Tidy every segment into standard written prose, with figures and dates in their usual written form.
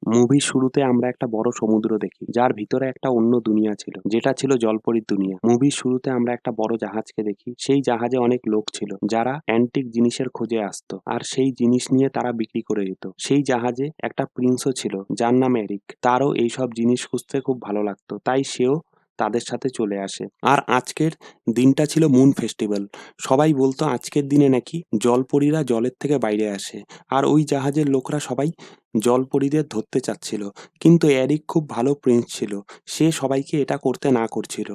মুভির শুরুতে আমরা একটা বড় সমুদ্র দেখি, যার ভিতরে একটা অন্য দুনিয়া ছিল, যেটা ছিল জলপরীর দুনিয়া। মুভির শুরুতে আমরা একটা বড় জাহাজকে দেখি, সেই জাহাজে অনেক লোক ছিল, যারা অ্যান্টিক জিনিসের খোঁজে আসতো, আর সেই জিনিস নিয়ে তারা বিক্রি করে দিত। সেই জাহাজে একটা প্রিন্সও ছিল, যার নাম এরিক। তারও এইসব জিনিস খুঁজতে খুব ভালো লাগতো, তাই সেও তাদের সাথে চলে আসে। আর আজকের দিনটা ছিল মুন ফেস্টিভ্যাল। সবাই বলতো আজকের দিনে নাকি জলপরীরা জলের থেকে বাইরে আসে, আর ওই জাহাজের লোকরা সবাই জলপরীদের ধরতে চাচ্ছিল। কিন্তু এরিক খুব ভালো প্রিন্স ছিল, সে সবাইকে এটা করতে না করছিল।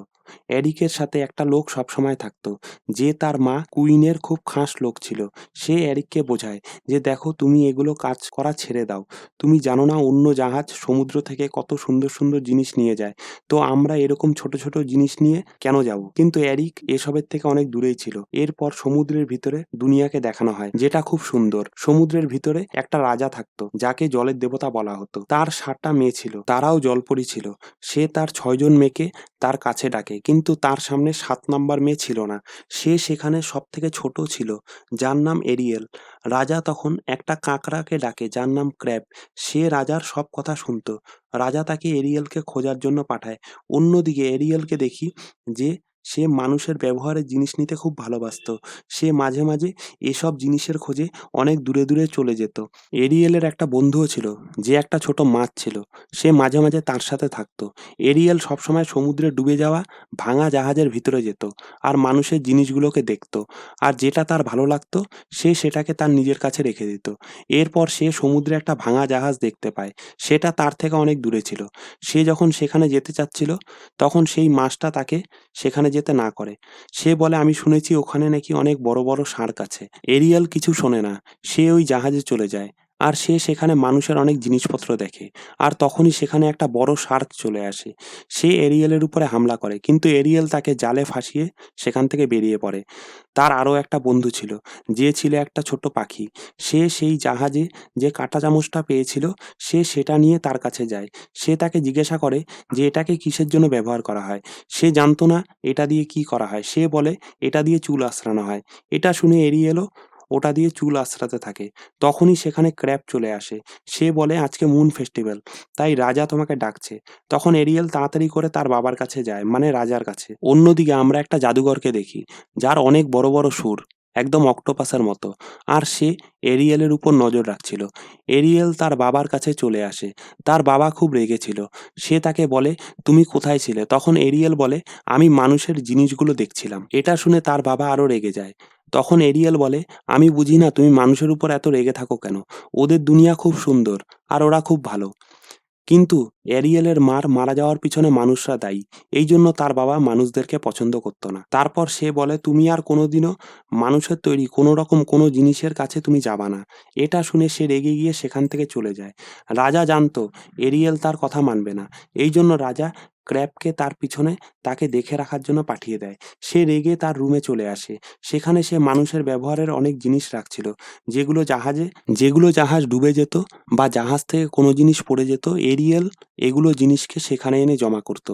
এরিকের সাথে একটা লোক সবসময় থাকতো, যে তার মা কুইনের খুব খাস লোক ছিল। সে এরিককে বোঝায় যে দেখো, তুমি এগুলো কাজ করা ছেড়ে দাও। তুমি জানো না অন্য জাহাজ সমুদ্র থেকে কত সুন্দর সুন্দর জিনিস নিয়ে যায়, তো আমরা এরকম ছোট ছোট জিনিস নিয়ে কেন যাব? কিন্তু এরিক এসবের থেকে অনেক দূরেই ছিল। এরপর সমুদ্রের ভিতরে দুনিয়াকে দেখানো হয়, যেটা খুব সুন্দর। সমুদ্রের ভিতরে একটা রাজা থাকতো, যাকে জলের দেবতা বলা হতো। তার 7টা মেয়ে ছিল, তারাও জলপরী ছিল। সে তার 6জন মেয়েকে তার কাছে ডাকে, কিন্তু তার সামনে 7 নাম্বার মেয়ে ছিল না। সে সেখানে সব থেকে ছোট ছিল, যার নাম এরিয়েল। রাজা তখন একটা কাঁকড়াকে ডাকে, যার নাম ক্র্যাব। সে রাজার সব কথা শুনতো। রাজা তাকে এরিয়েলকে খোঁজার জন্য পাঠায়। অন্যদিকে এরিয়েলকে দেখি যে সে মানুষের ব্যবহারের জিনিস নিতে খুব ভালোবাসতো। সে মাঝে মাঝে এসব জিনিসের খোঁজে অনেক দূরে দূরে চলে যেত। এরিয়েলের একটা বন্ধুও ছিল, যে একটা ছোট মাছ ছিল। সে মাঝে মাঝে তার সাথে থাকতো। এরিয়েল সবসময় সমুদ্রে ডুবে যাওয়া ভাঙা জাহাজের ভিতরে যেত, আর মানুষের জিনিসগুলোকে দেখতো। আর যেটা তার ভালো লাগতো, সে সেটাকে তার নিজের কাছে রেখে দিত। এরপর সে সমুদ্রে একটা ভাঙা জাহাজ দেখতে পায়। সেটা তার থেকে অনেক দূরে ছিল। সে যখন সেখানে যেতে চাচ্ছিল, তখন সেই মাছটা তাকে সেখানে যেতে না করে। সে বলে, আমি শুনেছি ওখানে নাকি অনেক বড় বড় ষাঁড় আছে। এরিয়েল কিছু শোনে না, সে ওই জাহাজে চলে যায়। আর সে সেখানে মানুষের অনেক জিনিসপত্র দেখে। আর তখনই সেখানে একটা বড় শার্ক চলে আসে। সে এরিয়েলের উপরে হামলা করে, কিন্তু এরিয়েল তাকে জালে ফাঁসিয়ে সেখান থেকে বেরিয়ে পড়ে। তার আরও একটা বন্ধু ছিল, যে ছিল একটা ছোট পাখি। সে সেই জাহাজে যে কাঁটা চামচটা পেয়েছিল, সে সেটা নিয়ে তার কাছে যায়। সে তাকে জিজ্ঞাসা করে যে এটাকে কিসের জন্য ব্যবহার করা হয়। সে জানতো না এটা দিয়ে কি করা হয়। সে বলে এটা দিয়ে চুল আঁচড়ানো হয়। এটা শুনে এরিয়েলও ওটা দিয়ে চুল আঁচড়াতে থাকে। তখনই সেখানে ক্র্যাব চলে আসে। সে বলে আজকে মুন ফেস্টিভ্যাল, তাই রাজা তোমাকে ডাকছে। তখন এরিয়েল তাড়াতাড়ি করে তার বাবার কাছে যায়, মানে রাজার কাছে। অন্যদিকে আমরা একটা জাদুঘরকে দেখি, যার অনেক বড় বড় সুর, একদম অক্টোপাসের মতো। আর সে এরিয়েলের উপর নজর রাখছিল। এরিয়েল তার বাবার কাছে চলে আসে। তার বাবা খুব রেগেছিল। সে তাকে বলে, তুমি কোথায় ছিলে? তখন এরিয়েল বলে, আমি মানুষের জিনিসগুলো দেখছিলাম। এটা শুনে তার বাবা আরো রেগে যায়। তখন এরিয়েল বলে, আমি বুঝি না তুমি মানুষের উপর এত রেগে থাকো কেন। ওদের দুনিয়া খুব সুন্দর, আর ওরা খুব ভালো। কিন্তু এরিয়েলের মার মারা যাওয়ার পিছনে মানুষরা দায়ী। এই জন্য তার বাবা মানুষদেরকে পছন্দ করতো না। তারপর সে বলে, তুমি আর কোনোদিনও মানুষের তৈরি কোনো রকম কোনো জিনিসের কাছে তুমি যাবা না। এটা শুনে সে রেগে গিয়ে সেখান থেকে চলে যায়। রাজা জানতো এরিয়েল তার কথা মানবে না। এই জন্য রাজা ক্র্যাবকে তার পিছনে তাকে দেখে রাখার জন্য পাঠিয়ে দেয়। সে রেগে তার রুমে চলে আসে। সেখানে সে মানুষের ব্যবহারের অনেক জিনিস রাখছিল, যেগুলো জাহাজ ডুবে যেত বা জাহাজ থেকে কোনো জিনিস পড়ে যেত, এরিয়েল এগুলো জিনিসকে সেখানে এনে জমা করত।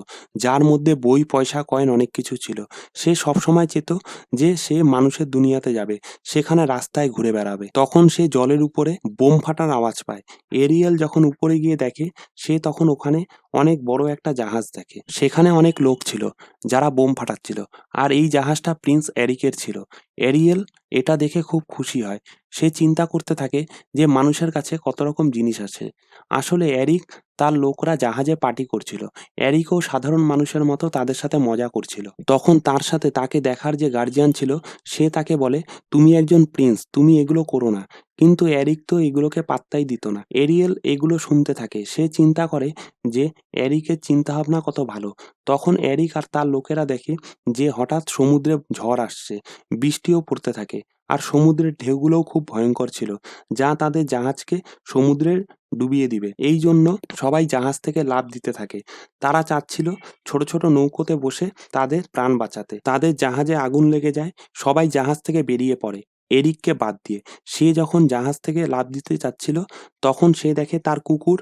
যার মধ্যে বই, পয়সা, কয়েন অনেক কিছু ছিল। সে সবসময় চেত যে সে মানুষের দুনিয়াতে যাবে, সেখানে রাস্তায় ঘুরে বেড়াবে। তখন সে জলের উপরে বোম ফাটার আওয়াজ পায়। এরিয়েল যখন উপরে গিয়ে দেখে, সে তখন ওখানে অনেক বড় একটা জাহাজ দেখে। সেখানে অনেক লোক ছিল, যারা বোম ফাটাচ্ছিল। আর এই জাহাজটা প্রিন্স এরিকের ছিল। এরিয়েল এটা দেখে খুব খুশি হয়। সে চিন্তা করতে থাকে যে মানুষের কাছে কত রকম জিনিস আছে। আসলে এরিক তার লোকরা জাহাজে পার্টি করছিল। এরিকও সাধারণ মানুষের মতো তাদের সাথে মজা করছিল। তখন তার সাথে তাকে দেখার যে গার্জিয়ান ছিল, সে তাকে বলে, তুমি একজন প্রিন্স, তুমি এগুলো করো না। কিন্তু এরিক তো এগুলোকে পাত্তাই দিত না। এরিয়েল এগুলো শুনতে থাকে। সে চিন্তা করে যে এরিকের চিন্তাভাবনা কত ভালো। তখন এরিক আর তার লোকেরা দেখে যে হঠাৎ সমুদ্রে ঝড় আসছে, বৃষ্টিও পড়তে থাকে। আর সমুদ্রের ঢেউগুলোও খুব ভয়ঙ্কর ছিল, যা তাদের জাহাজকে সমুদ্রে ডুবিয়ে দিবে। এই জন্য সবাই জাহাজ থেকে লাফ দিতে থাকে। তারা চাচ্ছিল ছোট ছোট নৌকোতে বসে তাদের প্রাণ বাঁচাতে। তাদের জাহাজে আগুন লেগে যায়। সবাই জাহাজ থেকে বেরিয়ে পড়ে, এরিককে বাদ দিয়ে। সে যখন জাহাজ থেকে লাফ দিতে চাচ্ছিল, তখন সে দেখে তার কুকুর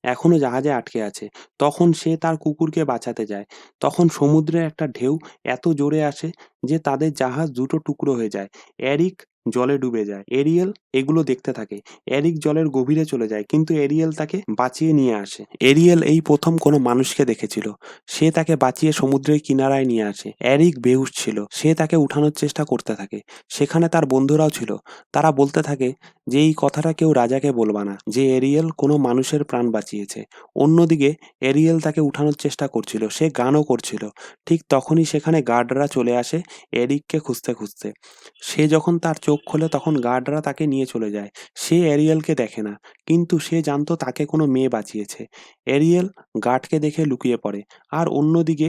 এখনো জাহাজে আটকে আছে। তখন সে তার কুকুরকে বাঁচাতে যায়। তখন সমুদ্রের একটা ঢেউ এত জোরে আসে যে তাদের জাহাজ দুটো টুকরো হয়ে যায়। এরিক জলে ডুবে যায়। এরিয়েল এগুলো দেখতে থাকে। এরিক জলের গভীরে চলে যায়, কিন্তু এরিয়েল তাকে বাঁচিয়ে নিয়ে আসে। এরিয়েল এই প্রথম কোনো মানুষকে দেখেছিল। সে তাকে বাঁচিয়ে সমুদ্রের কিনারায় নিয়ে আসে। এরিক বেহুশ ছিল। সে তাকে উঠানোর চেষ্টা করতে থাকে। সেখানে তার বন্ধুরাও ছিল। তারা বলতে থাকে যে এই কথাটা কেউ রাজাকে বলবা না, যে এরিয়েল কোনো মানুষের প্রাণ বাঁচিয়েছে। অন্যদিকে এরিয়েল তাকে উঠানোর চেষ্টা করছিল। সে গানও করছিল। ঠিক তখনই সেখানে গার্ডরা চলে আসে এরিককে খুঁজতে খুঁজতে। সে যখন তার চোখ খোলে তখন গার্ডরা তাকে নিয়ে চলে যায়। সে এরিয়েলকে দেখে না, কিন্তু সে জানতো তাকে কোনো মেয়ে বাঁচিয়েছে। এরিয়েল গার্ডকে দেখে লুকিয়ে পড়ে। আর অন্যদিকে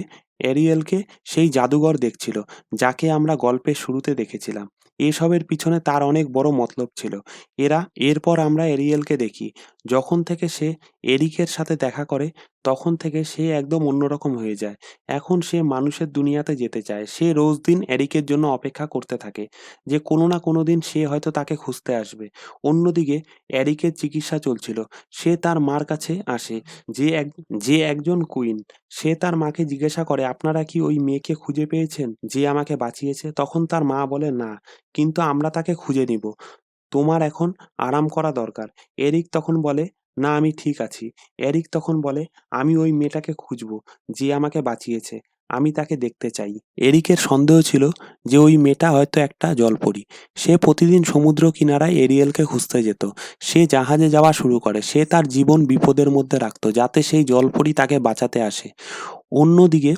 এরিয়েলকে সেই জাদুঘর দেখছিল, যাকে আমরা গল্পের শুরুতে দেখেছিলাম। এসবের পিছনে তার অনেক বড় মতলব ছিল। এরপর আমরা এরিয়েলকে দেখি। যখন থেকে সে এরিকের সাথে দেখা করে, তখন থেকে সে একদম অন্যরকম হয়ে যায়। এখন সে মানুষের দুনিয়াতে যেতে চায়। সে রোজ দিন এরিকের জন্য অপেক্ষা করতে থাকে, যে কোনো না কোনো দিন সে হয়তো তাকে খুঁজতে আসবে। অন্যদিকে এরিকের চিকিৎসা চলছিল। সে তার মার কাছে আসে, যে একজন কুইন। সে তার মাকে জিজ্ঞাসা করে, আপনারা কি ওই মেয়েকে খুঁজে পেয়েছেন যে আমাকে বাঁচিয়েছে? তখন তার মা বলে, না, কিন্তু আমরা তাকে খুঁজে নিব। তোমার এখন আরাম করা দরকার। এরিক তখন বলে, না, আমি ঠিক আছি। এরিক তখন বলে, আমি ওই মেয়েটাকে খুঁজবো যে আমাকে বাঁচিয়েছে। আমি তাকে দেখতে চাই। এরিকের সন্দেহ ছিল যে ওই মেয়েটা হয়তো একটা জলপরী। সে প্রতিদিন সমুদ্র কিনারায় এরিয়েলকে খুঁজতে যেত। সে জাহাজে যাওয়া শুরু করে। সে তার জীবন বিপদের মধ্যে রাখতো, যাতে সেই জলপরী তাকে বাঁচাতে আসে। অন্যদিকে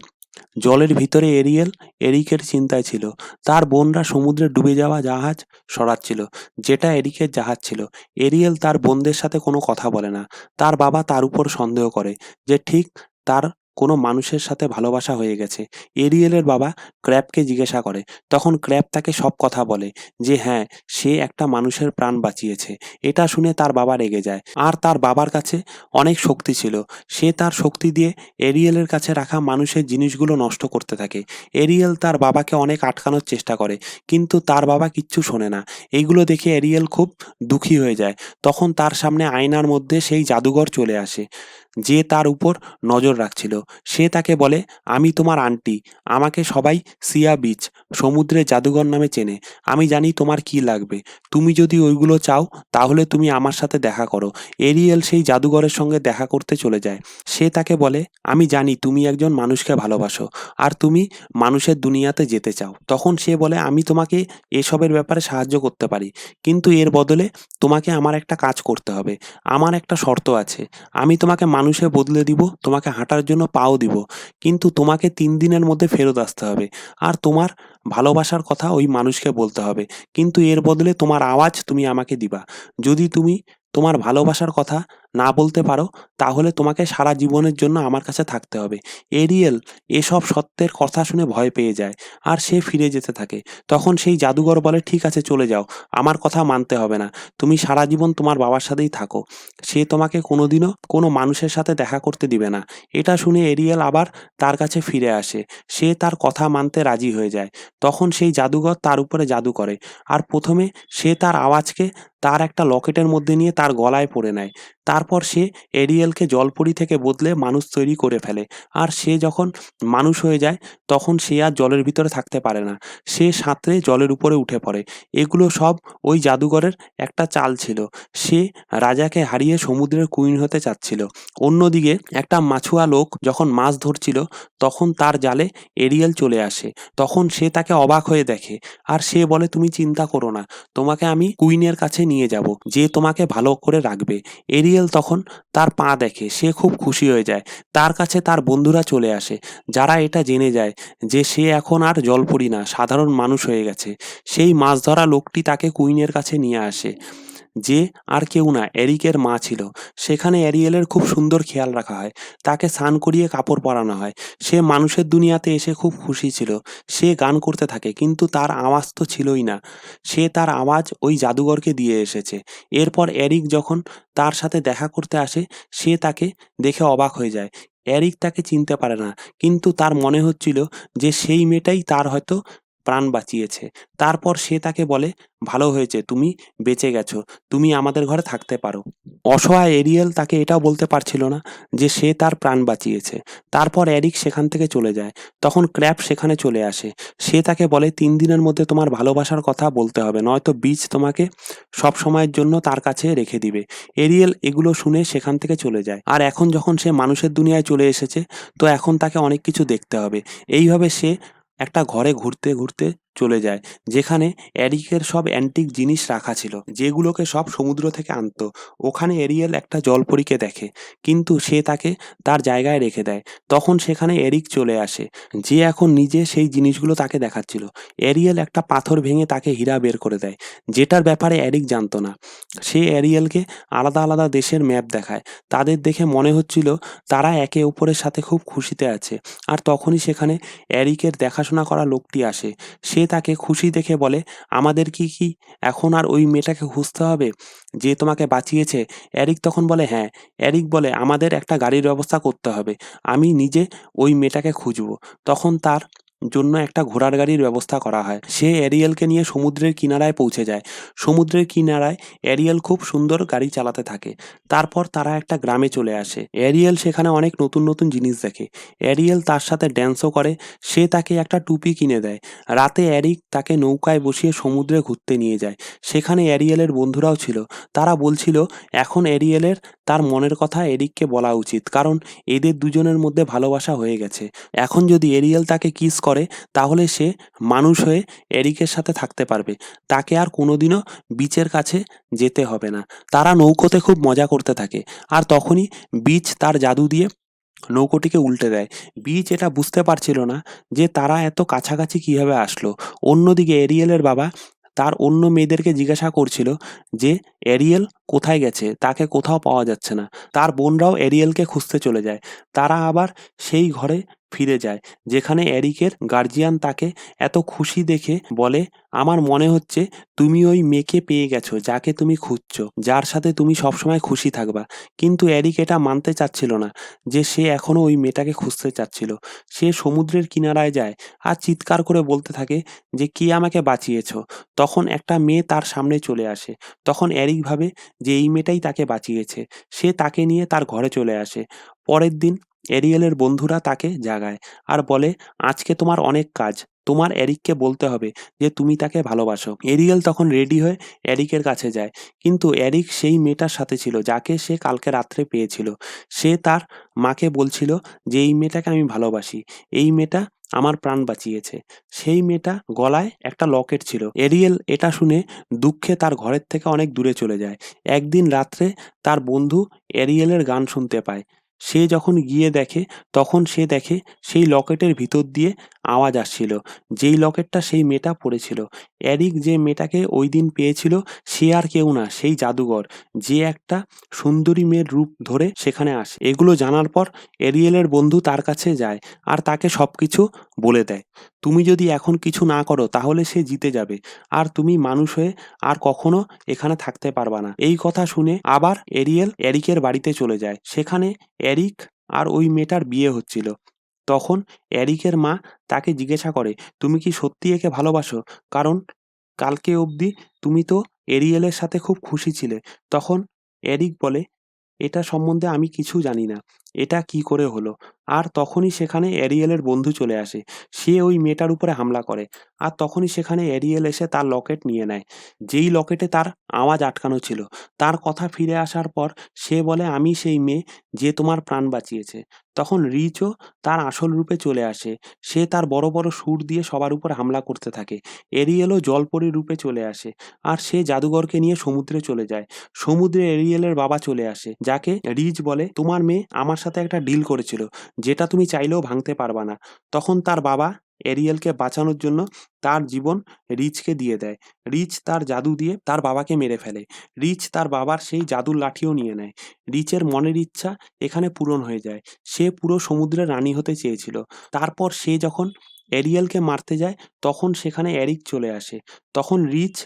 জলের ভিতরে এরিয়েল এরিকের চিন্তায় ছিল। তার বোনরা সমুদ্রে ডুবে যাওয়া জাহাজ সরাচ্ছিল, যেটা এরিকের জাহাজ ছিল। এরিয়েল তার বোনদের সাথে কোনো কথা বলে না। তার বাবা তার উপর সন্দেহ করে যে ঠিক তার কোনো মানুষের সাথে ভালোবাসা হয়ে গেছে। এরিয়েলের বাবা ক্র্যাবকে জিজ্ঞাসা করে। তখন ক্র্যাব তাকে সব কথা বলে, যে হ্যাঁ, সে একটা মানুষের প্রাণ বাঁচিয়েছে। এটা শুনে তার বাবা রেগে যায়। আর তার বাবার কাছে অনেক শক্তি ছিল। সে তার শক্তি দিয়ে এরিয়েলের কাছে রাখা মানুষের জিনিসগুলো নষ্ট করতে থাকে। এরিয়েল তার বাবাকে অনেক আটকানোর চেষ্টা করে, কিন্তু তার বাবা কিচ্ছু শোনে না। এইগুলো দেখে এরিয়েল খুব দুঃখী হয়ে যায়। তখন তার সামনে আয়নার মধ্যে সেই জাদুঘর চলে আসে, যে তার উপর নজর রাখছিল। সে তাকে বলে, আমি তোমার আন্টি। আমাকে সবাই সিয়া বিচ, সমুদ্রের জাদুঘর নামে চেনে। আমি জানি তোমার কি লাগবে। তুমি যদি ওইগুলো চাও, তাহলে তুমি আমার সাথে দেখা করো। এরিয়েল সেই জাদুঘরের সঙ্গে দেখা করতে চলে যায়। সে তাকে বলে, আমি জানি তুমি একজন মানুষকে ভালোবাসো, আর তুমি মানুষের দুনিয়াতে যেতে চাও। তখন সে বলে, আমি তোমাকে এসবের ব্যাপারে সাহায্য করতে পারি, কিন্তু এর বদলে তোমাকে আমার একটা কাজ করতে হবে। আমার একটা শর্ত আছে। আমি তোমাকে মানুষে বদলে দিব, তোমাকে হাঁটার জন্য পাও দিব, কিন্তু তোমাকে 3 দিনের মধ্যে ফেরত আসতে হবে। আর তোমার ভালোবাসার কথা ওই মানুষকে বলতে হবে, কিন্তু এর বদলে তোমার আওয়াজ তুমি আমাকে দিবা। যদি তুমি তোমার ভালোবাসার কথা না বলতে পারো, তাহলে তোমাকে সারা জীবনের জন্য আমার কাছে থাকতে হবে। এরিয়েল এসব সত্যের কথা শুনে ভয় পেয়ে যায়, আর সে ফিরে যেতে থাকে। তখন সেই জাদুঘর বলে, ঠিক আছে, চলে যাও, আমার কথা মানতে হবে না। তুমি সারা জীবন তোমার বাবার সাথেই থাকো। সে তোমাকে কোনোদিনও কোনো মানুষের সাথে দেখা করতে দিবে না। এটা শুনে এরিয়েল আবার তার কাছে ফিরে আসে। সে তার কথা মানতে রাজি হয়ে যায়। তখন সেই জাদুঘর তার উপরে জাদু করে। আর প্রথমে সে তার আওয়াজকে তার একটা লকেটের মধ্যে নিয়ে তার গলায় পরে নেয়। তারপর সে এরিয়েলকে জলপরি থেকে বদলে মানুষ তৈরি করে ফেলে। আর সে যখন মানুষ হয়ে যায়, তখন সে আর জলের ভিতরে থাকতে পারে না। সে সাঁতরে জলের উপরে উঠে পড়ে। এগুলো সব ওই জাদুঘরের একটা চাল ছিল। সে রাজাকে হারিয়ে সমুদ্রের কুইন হতে চাচ্ছিল। অন্যদিকে একটা মাছুয়া লোক যখন মাছ ধরছিল, তখন তার জালে এরিয়েল চলে আসে। তখন সে তাকে অবাক হয়ে দেখে। আর সে বলে, তুমি চিন্তা করো না, তোমাকে আমি কুইনের কাছে নিয়ে যাব, যে তোমাকে ভালো করে রাখবে। এরিয়েল তখন তার পা দেখে। সে খুব খুশি হয়ে যায়। তার কাছে তার বন্ধুরা চলে আসে, যারা এটা জেনে যায় যে সে এখন আর জলপরি না, সাধারণ মানুষ হয়ে গেছে। সেই মাছ ধরা লোকটি তাকে কুইনের কাছে নিয়ে আসে, যে আর কেউ না, এরিকের মা ছিল। সেখানে এরিয়েলের খুব সুন্দর খেয়াল রাখা হয়। তাকে স্নান করিয়ে কাপড় পরানো হয়। সে মানুষের দুনিয়াতে এসে খুব খুশি ছিল। সে গান করতে থাকে, কিন্তু তার আওয়াজ তো ছিলই না। সে তার আওয়াজ ওই জাদুঘরকে দিয়ে এসেছে। এরপর এরিক যখন তার সাথে দেখা করতে আসে, সে তাকে দেখে অবাক হয়ে যায়। এরিক তাকে চিনতে পারে না, কিন্তু তার মনে হচ্ছিল যে সেই মেয়েটাই তার হয়তো প্রাণ বাঁচিয়েছে। তারপর সে তাকে বলে, "ভালো হয়েছে তুমি বেঁচে গেছো। তুমি আমাদের ঘরে থাকতে পারো।" অসহায় এরিয়েল তাকে এটাও বলতে পারছিল না যে সে তার প্রাণ বাঁচিয়েছে। তারপর এরিক সেখান থেকে চলে যায়। তখন ক্র্যাব সেখানে চলে আসে। সে তাকে বলে, "৩ দিনের মধ্যে তোমার ভালোবাসার কথা বলতে হবে, নয়তো বীচ তোমাকে সবসময়ের জন্য তার কাছে রেখে দিবে।" এরিয়েল এগুলো শুনে সেখান থেকে চলে যায়। আর এখন যখন সে মানুষের দুনিয়ায় চলে এসেছে, তো এখন তাকে অনেক কিছু দেখতে হবে। এইভাবে সে একটা ঘরে ঘুরতে, ঘুরতে চলে যায়, যেখানে এরিকের সব অ্যান্টিক জিনিস রাখা ছিল, যেগুলোকে সব সমুদ্র থেকে আনতো। ওখানে এরিয়েল একটা জলপরীকে দেখে, কিন্তু সে তাকে তার জায়গায় রেখে দেয়। তখন সেখানে এরিক চলে আসে, যে এখন নিজে সেই জিনিসগুলো তাকে দেখাচ্ছিল। এরিয়েল একটা পাথর ভেঙে তাকে হীরা বের করে দেয়, যেটার ব্যাপারে এরিক জানতো না। সে এরিয়েলকে আলাদা আলাদা দেশের ম্যাপ দেখায়। তাদের দেখে মনে হচ্ছিল তারা একে অপরের সাথে খুব খুশিতে আছে। আর তখনই সেখানে এরিকের দেখাশোনা করা লোকটি আসে। সে তাকে খুশি দেখে বলে, "আমাদের কি এখন আর ওই মেয়েটাকে খুঁজতে হবে যে তোমাকে বাঁচিয়েছে?" এরিক তখন বলে, "হ্যাঁ।" এরিক বলে, "আমাদের একটা গাড়ির ব্যবস্থা করতে হবে। আমি নিজে ওই মেয়েটাকে খুঁজবো।" তখন তার জন্য একটা ঘোড়ার গাড়ির ব্যবস্থা করা হয়। সে এরিয়েলকে নিয়ে সমুদ্রের কিনারায় পৌঁছে যায়। সমুদ্রের কিনারায় এরিয়েল খুব সুন্দর গাড়ি চালাতে থাকে। তারপর তারা একটা গ্রামে চলে আসে। এরিয়েল সেখানে অনেক নতুন নতুন জিনিস দেখে। এরিয়েল তার সাথে ড্যান্সও করে। সে তাকে একটা টুপি কিনে দেয়। রাতে এরিক তাকে নৌকায় বসিয়ে সমুদ্রে ঘুরতে নিয়ে যায়। সেখানে এরিয়েলের বন্ধুরাও ছিল। তারা বলছিল এখন এরিয়েলের তার মনের কথা এরিককে বলা উচিত, কারণ এদের দুজনের মধ্যে ভালোবাসা হয়ে গেছে। এখন যদি এরিয়েল তাকে কিস করে, তাহলে সে মানুষ হয়ে এরিকের সাথে থাকতে পারবে। তাকে আর কোনোদিনও বিচের কাছে যেতে হবে না। তারা নৌকোতে খুব মজা করতে থাকে। আর তখনই বিচ তার জাদু দিয়ে নৌকোটিকে উল্টে দেয়। বিচ এটা বুঝতে পারছিল না যে তারা এত কাছাকাছি কিভাবে আসলো। অন্যদিকে এরিয়েলের বাবা তার অন্য মেয়েদেরকে জিজ্ঞাসা করছিল যে এরিয়েল কোথায় গেছে, তাকে কোথাও পাওয়া যাচ্ছে না। তার বোনরাও এরিয়েলকে খুঁজতে চলে যায়। তারা আবার সেই ঘরে ফিরে যায়, যেখানে এরিকের গার্জিয়ান তাকে এত খুশি দেখে বলে, "আমার মনে হচ্ছে তুমি ওই মেয়েকে পেয়ে গেছো যাকে তুমি খুঁজছো, যার সাথে তুমি সবসময় খুশি থাকবা।" কিন্তু এরিক এটা মানতে চাচ্ছিল না যে সে এখনো ওই মেয়েটাকে খুঁজতে চাচ্ছিল। সে সমুদ্রের কিনারায় যায় আর চিৎকার করে বলতে থাকে যে, "কে আমাকে বাঁচিয়েছো?" তখন একটা মেয়ে তার সামনে চলে আসে। তখন এরিক ভাবে যে এই মেয়েটাই তাকে বাঁচিয়েছে। সে তাকে নিয়ে তার ঘরে চলে আসে। পরের দিন এরিয়েলের বন্ধুরা তাকে জাগায় আর বলে, "আজকে তোমার অনেক কাজ। তোমার এরিককে বলতে হবে যে তুমি তাকে ভালোবাসো।" এরিয়েল তখন রেডি হয়ে এরিকের কাছে যায়। কিন্তু এরিক সেই মেয়েটার সাথে ছিল যাকে সে কালকে রাত্রে পেয়েছিল। সে তার মাকে বলছিল যে এই মেয়েটাকে আমি ভালোবাসি। এই মেয়েটা আমার প্রাণ বাঁচিয়েছে। সেই মেয়েটা গলায় একটা লকেট ছিল। এরিয়েল এটা শুনে দুঃখে তার ঘরের থেকে অনেক দূরে চলে যায়। একদিন রাত্রে তার বন্ধু এরিয়েলের গান শুনতে পায়। সে যখন গিয়ে দেখে, তখন সে দেখে সেই লকেটের ভিতর দিয়ে আওয়াজ আসছিল, যেই লকেটটা সেই মেয়েটা পড়েছিল। এরিক যে মেয়েটাকে ঐদিন পেয়েছিল সে আর কেউ না, সেই জাদুকর, যে একটা সুন্দরী মেয়ের রূপ ধরে সেখানে আসে। এগুলো জানার পর এরিয়েলের বন্ধু তার কাছে যায় আর তাকে সবকিছু বলে দেয়। তুমি যদি এখন কিছু না করো তাহলে সে জিতে যাবে, আর তুমি মানুষ হয়ে আর কখনো এখানে থাকতে পারবা না। এই কথা শুনে আবার এরিয়েল এরিকের বাড়িতে চলে যায়। সেখানে এরিক আর ওই মেয়েটার বিয়ে হচ্ছিল। তখন এরিকের মা তাকে জিজ্ঞাসা করে, "তুমি কি সত্যি একে ভালোবাসো? কারণ কালকে অবধি তুমি তো এরিয়েলের সাথে খুব খুশি ছিলে।" তখন এরিক বলে, "এটা সম্বন্ধে আমি কিছু জানি না। এটা কি করে হলো?" আর তখনই সেখানে এরিয়েলের বন্ধু চলে আসে। সে ওই মেয়েটার উপরে হামলা করে। আর তখনই সেখানে এরিয়েল এসে তার লকেট নিয়ে নেয়। যেই লকেটে তার আওয়াজ আটকানো ছিল। তার কথা ফিরে আসার পর সে বলে, "আমি সেই মেয়ে যে তোমার প্রাণ বাঁচিয়েছে।" তখন রিচও তার আসল রূপে চলে আসে। সে তার বড় বড় সুর দিয়ে সবার উপর হামলা করতে থাকে। এরিয়েলও জলপরীর রূপে চলে আসে। আর সে জাদুঘরকে নিয়ে সমুদ্রে চলে যায়। সমুদ্রে এরিয়েলের বাবা চলে আসে, যাকে রিচ বলে, "তোমার মেয়ে আমার সাথে একটা ডিল করেছিল, যেটা তুমি চাইলেও ভাঙতে পারবা না।" তখন তার বাবা এরিয়েলকে বাঁচানোর জন্য তার জীবন রিচকে দিয়ে দেয়। রিচ তার জাদু দিয়ে তার বাবাকে মেরে ফেলে। রিচ তার বাবার সেই জাদুর লাঠিও নিয়ে নেয়। রিচের মনের ইচ্ছা এখানে পূরণ হয়ে যায়। সে পুরো সমুদ্রের রানী হতে চেয়েছিল। তারপর সে যখন এরিয়েলকে মারতে যায়, তখন সেখানে এরিক চলে আসে। তখন রিচ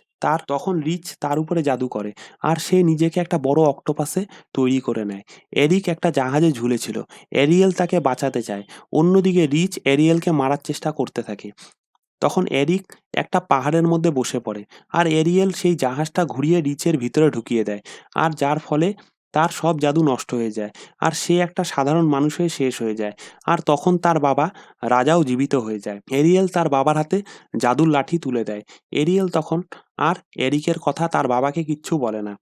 তার উপরে জাদু করে। আর সে নিজেকে একটা বড় অক্টোপাসে তৈরি করে নেয়। এরিক একটা জাহাজে ঝুলেছিল। এরিয়েল তাকে বাঁচাতে চায়। অন্যদিকে রিচ এরিয়েলকে মারার চেষ্টা করতে থাকে। তখন এরিক একটা পাহাড়ের মধ্যে বসে পড়ে, আর এরিয়েল সেই জাহাজটা ঘুরিয়ে রিচের ভিতরে ঢুকিয়ে দেয়, আর যার ফলে তার সব জাদু নষ্ট হয়ে যায়, আর সে একটা সাধারণ মানুষ হয়ে শেষ হয়ে যায়। আর তখন তার বাবা রাজাও জীবিত হয়ে যায়। এরিয়েল তার বাবার হাতে জাদুর লাঠি তুলে দেয়। এরিয়েল তখন আর এরিকের কথা তার বাবাকে কিচ্ছু বলে না,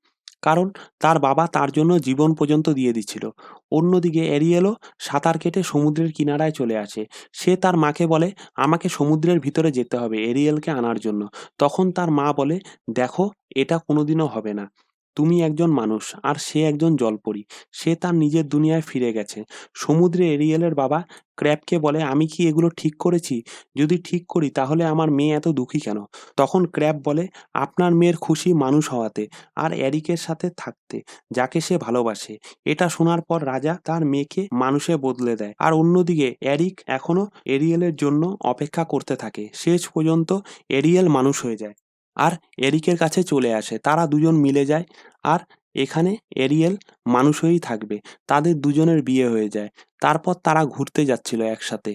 কারণ তার বাবা তার জন্য জীবন পর্যন্ত দিয়ে দিচ্ছিল। অন্যদিকে এরিয়েলও সাঁতার কেটে সমুদ্রের কিনারায় চলে আসে। সে তার মাকে বলে, আমাকে সমুদ্রের ভিতরে যেতে হবে এরিয়েলকে আনার জন্য। তখন তার মা বলে, দেখো, এটা কোনোদিনও হবে না। তুমি একজন মানুষ আর সে একজন জলপরী। সে তার নিজের দুনিয়ায় ফিরে গেছে। সমুদ্রে এরিয়েলের বাবা ক্র্যাবকে বলে, আমি কি এগুলো ঠিক করেছি? যদি ঠিক করি তাহলে আমার মেয়ে এত দুঃখী কেন? তখন ক্র্যাব বলে, আপনার মেয়ের খুশি মানুষ হওয়াতে আর এরিকের সাথে থাকতে, যাকে সে ভালোবাসে। এটা শোনার পর রাজা তার মেয়েকে মানুষে বদলে দেয়। আর অন্যদিকে এরিক এখনো এরিয়েলের জন্য অপেক্ষা করতে থাকে। শেষ পর্যন্ত এরিয়েল মানুষ হয়ে যায় আর এরিকের কাছে চলে আসে। তারা দুজন মিলে যায়, আর এখানে এরিয়েল মানুষ হয়েই থাকবে। তাদের দুজনের বিয়ে হয়ে যায়। তারপর তারা ঘুরতে যাচ্ছিল একসাথে।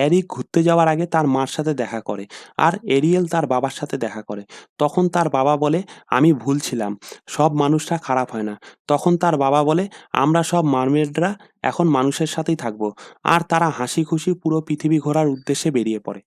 এরিক ঘুরতে যাওয়ার আগে তার মার সাথে দেখা করে, আর এরিয়েল তার বাবার সাথে দেখা করে। তখন তার বাবা বলে, আমি ভুল ছিলাম, সব মানুষরা খারাপ হয় না। তখন তার বাবা বলে, আমরা সব মারমেডরা এখন মানুষের সাথেই থাকবো। আর তারা হাসি খুশি পুরো পৃথিবী ঘোরার উদ্দেশ্যে বেরিয়ে পড়ে।